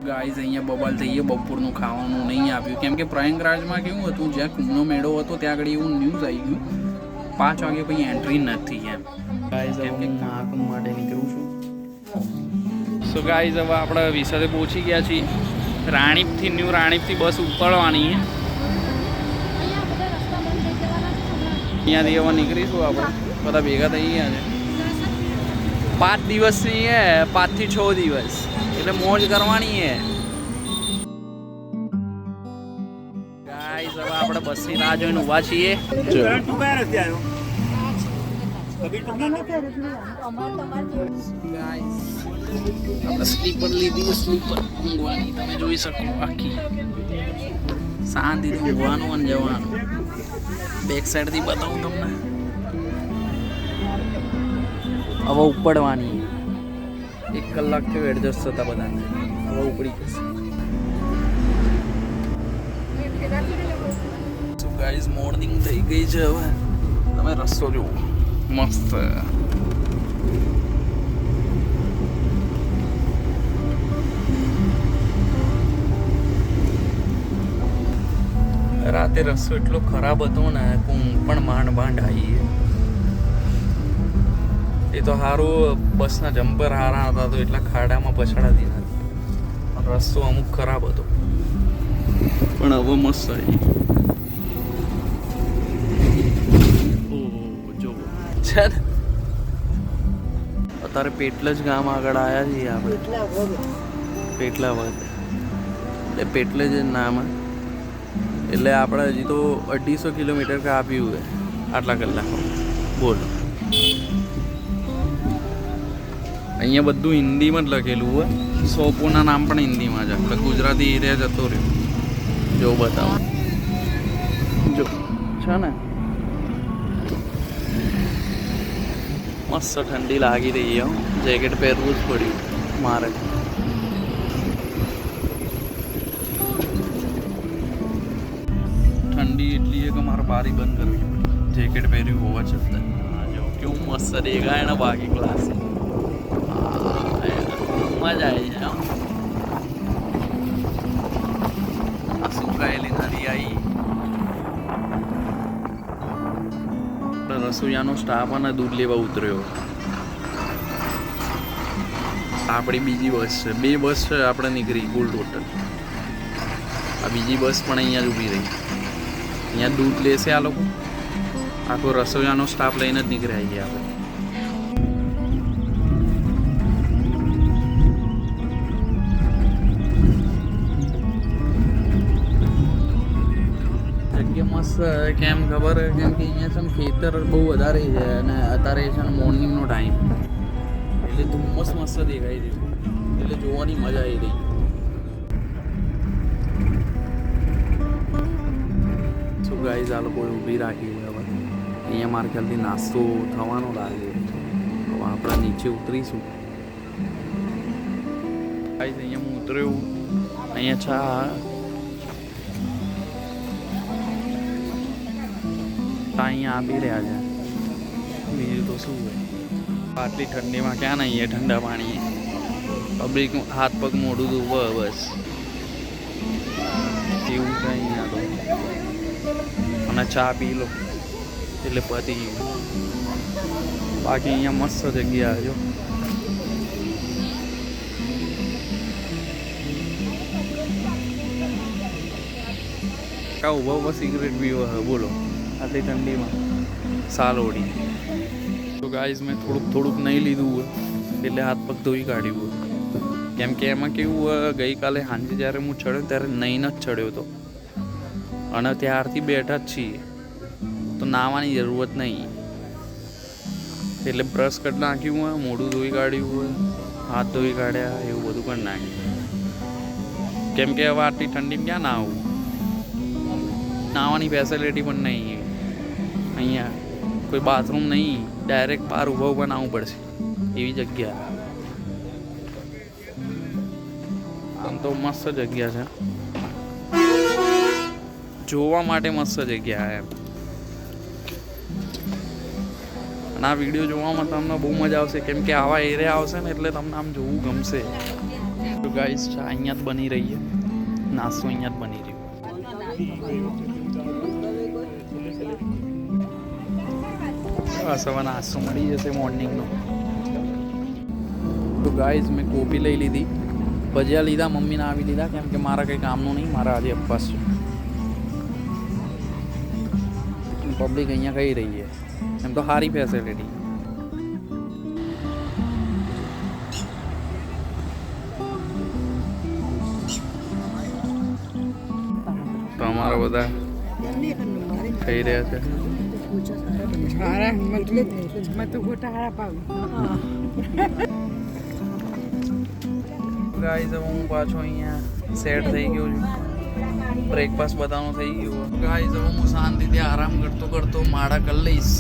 Guys અહીંયા બબાલ થઈએ બપોરનું ખાવાનું નહીં આપ્યું કેમ કે પ્રયાગરાજમાં કેવું હતું જ્યાં કુંભનો મેળો હતો ત્યાં આગળ એવું ન્યૂઝ આવી ગયું 5 વાગે પછી એન્ટ્રી નથી એમ. ગાઈઝ કેમ કે કામ માટે નીકળું છું. સો ગાઈઝ હવે આપણે વિસાદે પહોંચી ગયા છીએ. રાણીપથી ન્યૂ રાણીપથી બસ ઉપડવાની અહીંયાથી હવે નીકળીશું આપણે બધા ભેગા થઈ ગયા છે. 5 દિવસની હે 5 થી 6 દિવસ એટલે મોજ કરવાની હે. ગાઈસ હવે આપણે બસની રાહ જોઈને ઊભા છીએ. આપણે સ્લીપર લીધી સ્લીપર ઊંઘવાની તમે જોઈ શકો આખી શાંતિથી ઊંઘવાનું અને જવાનું. બેક સાઈડથી બતાવું તમને. હવે ઉપડવાની 1 કલાકથી એડજસ્ટ થતા બધાને હવે ઉપડી જશે. સો ગાઈઝ મોર્નિંગ થઈ ગઈ છે. હવે તમે રસ્તો જુઓ મસ્ત. રાતે રસ્તો એટલો ખરાબ હતો ને પણ માંડ આવીએ. એ તો સારું બસના જમ્પર સારા હતા તો એટલા ખાડામાં પછડાતી નથી. રસ્તો અમુક ખરાબ હતો પણ હવે મસ્ત આવી. જો છે ને અત્યારે પેટલાજ ગામ આગળ આવ્યા છીએ આપણે. પેટલાવદ એટલે પેટલેજ નામ એટલે આપણે હજી તો 250 કિલોમીટર કાપ્યું છે આટલા કલાકમાં. બોલો અહીંયા બધું હિન્દીમાં જ લખેલું હોય. શોપોના નામ પણ હિન્દીમાં છે એટલે ગુજરાતી એરિયા જતો રહ્યો. જો બતાવો જો છે ને મસ્ત ઠંડી લાગી રહી છે. જેકેટ પહેરવું જ પડ્યું મારે. ઠંડી એટલી છે કે મારે બારી બંધ કરવી પડી. જેકેટ પહેર્યું હોવા છતાં જો કેવું મસ્ત દેખાય ને બાકી ક્લાસ મજા આવી જાય. આ સુકાયેલી નદી આવી. રસોઈયાનો સ્ટાફ અને દૂધ લેવા ઉતર્યો. આપણી બીજી બસ છે. 2 બસ છે આપણે નીકળી કુલ ટોટલ. આ બીજી બસ પણ અહીંયા જ ઊભી રહી. અહીંયા દૂધ લેશે આ લોકો. આખો રસોઈયાનો સ્ટાફ લઈને જ નીકળ્યા છીએ આપણે. મસ્ત કેમ ખબર કેમ કે અહીંયા છે ને ખેતર બહુ વધારે છે અને અત્યારે છે ને મોર્નિંગનો ટાઈમ એટલે ધુમ્મસ મસ્ત દેખાઈ દીધું એટલે જોવાની મજા આવી રહી. શું ગાઈઝ આ લોકો ઊભી રાખી હવે અહીંયા મારા ખ્યાલથી નાસ્તો થવાનો લાગે. હવે આપણે નીચે ઉતરીશું. ગાઈઝ અહીંયા હું ઉતર્યો. અહીંયા ચા અહીંયા આપી રહ્યા છે. બીજું તો શું હોય. આટલી ઠંડીમાં ક્યાં નહીં ઠંડા પાણી. પબ્લિક હાથ પગ મોઢું ધોવે બસ એવું છે અહીંયા તો. અને ચા પી લો એટલે પતી ગયું. બાકી અહીંયા મસ્ત જગ્યા જો. ઉભા ઉભા સિગરેટ પીવો બોલો આટલી ઠંડીમાં સાલ ઓઢી. તો ગાઈઝ મેં થોડુંક નહીં લીધું હોય એટલે હાથ પગ ધોઈ કાઢ્યું હોય. કેમ કે એમાં કેવું હોય ગઈકાલે સાંજે જ્યારે હું ચડ્યો ત્યારે નહીં જ ચડ્યો હતો અને ત્યારથી બેઠા જ છીએ તો નાહવાની જરૂરત નહીં. એટલે બ્રશ કરી નાખ્યું હોય, મોઢું ધોઈ કાઢ્યું હોય, હાથ ધોઈ કાઢ્યા એવું બધું કરી નાખ્યું. કેમ કે હવે આટલી ઠંડીમાં ક્યાં નાહવું. નાહવાની ફેસિલિટી પણ નહીં અહીંયા. કોઈ બાથરૂમ નહીં. ડાયરેક્ટ બહાર ઊભા નાહવું પડશે એવી જગ્યા. આમ તો મસ્ત જગ્યા છે જોવા માટે. મસ્ત જગ્યા એમ. અને આ વિડીયો જોવામાં તમને બહુ મજા આવશે, કેમ કે આવા એરિયા આવશે ને એટલે તમને આમ જોવું ગમશે. તો ગાઈસ ચા અહીંયા જ બની રહી છે, નાસ્તો અહીંયા જ બની રહ્યો. બસ હવે નાસ્તો મળી જશે મોર્નિંગનો. તો ગાઈસ મેં કોફી લઈ લીધી, ભજીયા લીધા, મમ્મીને આવી લીધા, કેમ કે મારા કંઈ કામનું નહીં, મારા આજે ઉપવાસ છે. પબ્લિક અહીંયા કઈ રહી છે, એમ તો સારી ફેસિલિટી. તો અમારા બધા ખાઈ રહ્યા છે. ગાઈસ હવે હું પાછો અહીંયા સેટ થઈ ગયો છું, બ્રેકફાસ્ટ બધાનું થઈ ગયું. ગાઈસ હવે હું શાંતિથી આરામ કરતો કરતો માળા કરી લઈશ,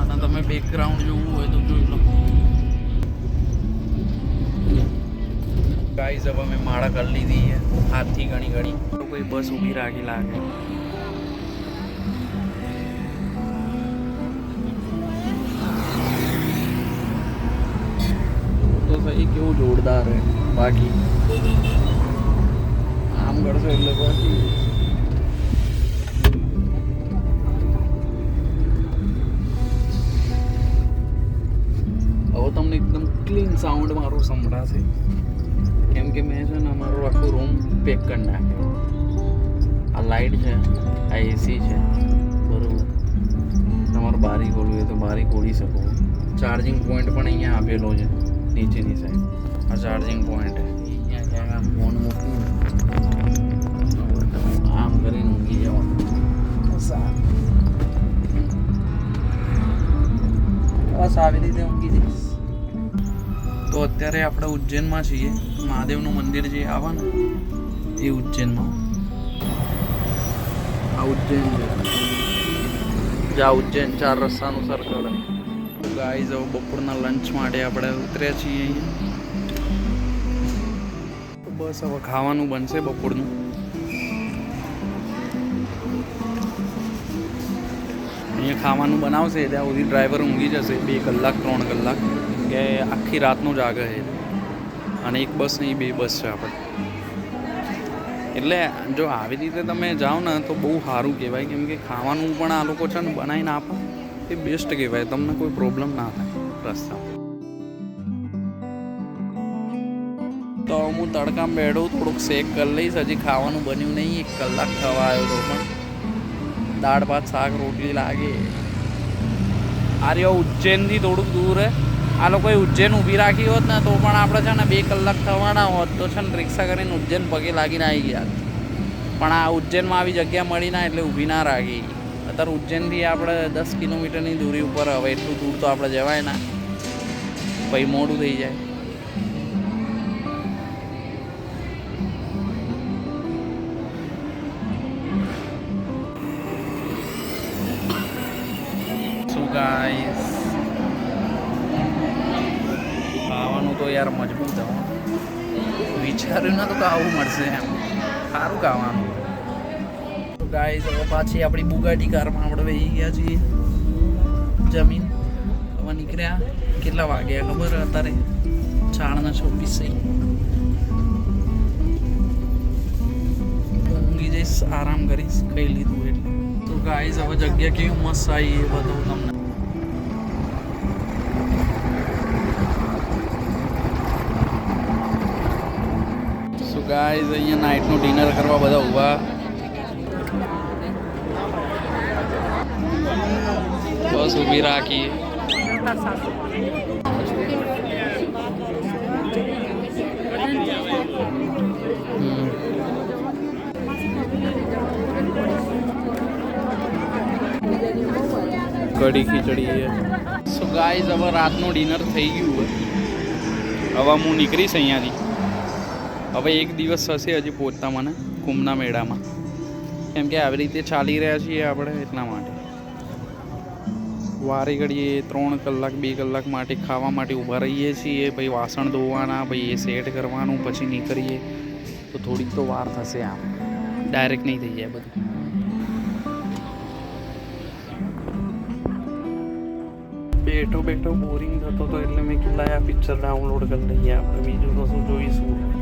અને તમે બેકગ્રાઉન્ડ જોવું હોય તો જોઈ લો. ગાઈસ હવે મેં માળા કરી લીધી છે હાથથી ઘણી ઘણી. કોઈ બસ ઊભી રાખી લાગે. તો સહી કેવું જોરદાર હે, બાકી આમ કરશો એટલે બાકી હવે તમને એકદમ ક્લીન સાઉન્ડ મારું સંભળાશે, કેમ કે મેં છે ને અમારો આખો રૂમ પેક કરી નાખ્યો. આ લાઇટ છે, આ એસી છે, બરાબર. તમારે બારી ખોલવી હોય તો બારી ખોલી શકો. ચાર્જિંગ પોઈન્ટ પણ અહીંયા આપેલો છે નીચેની સાઈડ. આ ચાર્જિંગ પોઈન્ટ અહીંયા ક્યાંક આમ ફોન મૂકીને આમ કરીને ઊંઘી જવાનું. બસ આવી રીતે ઊંઘી જઈશ. તો અત્યારે આપણે ઉજ્જૈનમાં છીએ. મહાદેવનું મંદિર જે આવે ને એ ઉજ્જૈનમાં. આ ઉજ્જૈન છે, જ્યાં ઉજ્જૈન 4 રસ્તાનું સર્કલ. ગાઈઝ હવે બપોરના લંચ માટે આપણે ઉતર્યા છીએ અહીંયા. તો બસ હવે ખાવાનું બનશે બપોરનું. અહીંયા ખાવાનું બનાવશે ત્યાં સુધી ડ્રાઈવર ઊંઘી જશે 2 કલાક 3 કલાક, કે આખી રાતનું જાગે છે. અને એક બસ નહીં 2 બસ છે આપણે. એટલે જો આવી રીતે તમે જાઓ ને તો બહુ સારું કહેવાય, કેમ કે ખાવાનું પણ આ લોકો છે ને બનાવીને આપે એ બેસ્ટ કહેવાય. તમને કોઈ પ્રોબ્લેમ ના થાય રસ્તામાં. તો હું તડકામાં બેઠો થોડુંક શેક કરી લઈશ. હજી ખાવાનું બન્યું નહીં, 1 કલાક થવા આવ્યો તો પણ દાળ ભાત શાક રોટલી લાગે. આ રહ્યો ઉજ્જૈનથી થોડુંક દૂર હે. આ લોકોએ ઉજ્જૈન ઊભી રાખી હોત ને તો પણ આપણે છે ને 2 કલાક થવાના હોત તો છે ને રિક્ષા કરીને ઉજ્જૈન પગે લાગીને આવી ગયા. પણ આ ઉજ્જૈનમાં આવી જગ્યા મળી ના એટલે ઊભી ના રાખી. અત્યારે ઉજ્જૈનથી આપણે 10 કિલોમીટરની દૂરી ઉપર. હવે એટલું દૂર તો આપણે જવાય ના, પછી મોડું થઈ જાય. શું ગાઈસ, ખાવાનું તો યાર મજબૂત હવે. વિચાર્યું ના તો આવું મળશે એમ, સારું ખાવાનું. ગાઈસ હવે પાછી આપણી બુગાટી કારમાં આપણે બેસી ગયા છીએ. જમીન હવે નીકળ્યા. કેટલા વાગ્યા ખબર અત્યારે? 4:26. ઊંઘી જઈશ, આરામ કરીશ, ખાઈ લીધું એટલે. તો ગાઈસ હવે જગ્યા કેવી મસ્ત આવી એ બતાવું તમને. સો ગાઈસ અહીંયા નાઇટનું ડિનર કરવા બધા ઊભા. બસ ઊભી રાખી. કઢી ખીચડી છે. સો ગાઈસ હવે રાતનું ડિનર થઈ ગયું હોય. હવે હું નીકળીશ અહીંયાથી. હવે 1 દિવસ થશે હજી પહોંચતા મને કુંભના મેળામાં, કેમ કે આવી રીતે ચાલી રહ્યા છીએ આપણે એટલા માટે. વારે ઘડીએ 3 કલાક 2 કલાક માટે ખાવા માટે ઊભા રહીએ છીએ. પછી વાસણ ધોવાના, પછી એ સેટ કરવાનું, પછી નીકળીએ તો થોડીક તો વાર થશે. આમ ડાયરેક્ટ નહીં થઈ જાય બધું. બેઠો બેઠો બોરિંગ થતો હતો એટલે મેં કીધું લાય આ પિક્ચર ડાઉનલોડ કરી લઈએ આપણે, બીજું તો શું જોઈશું.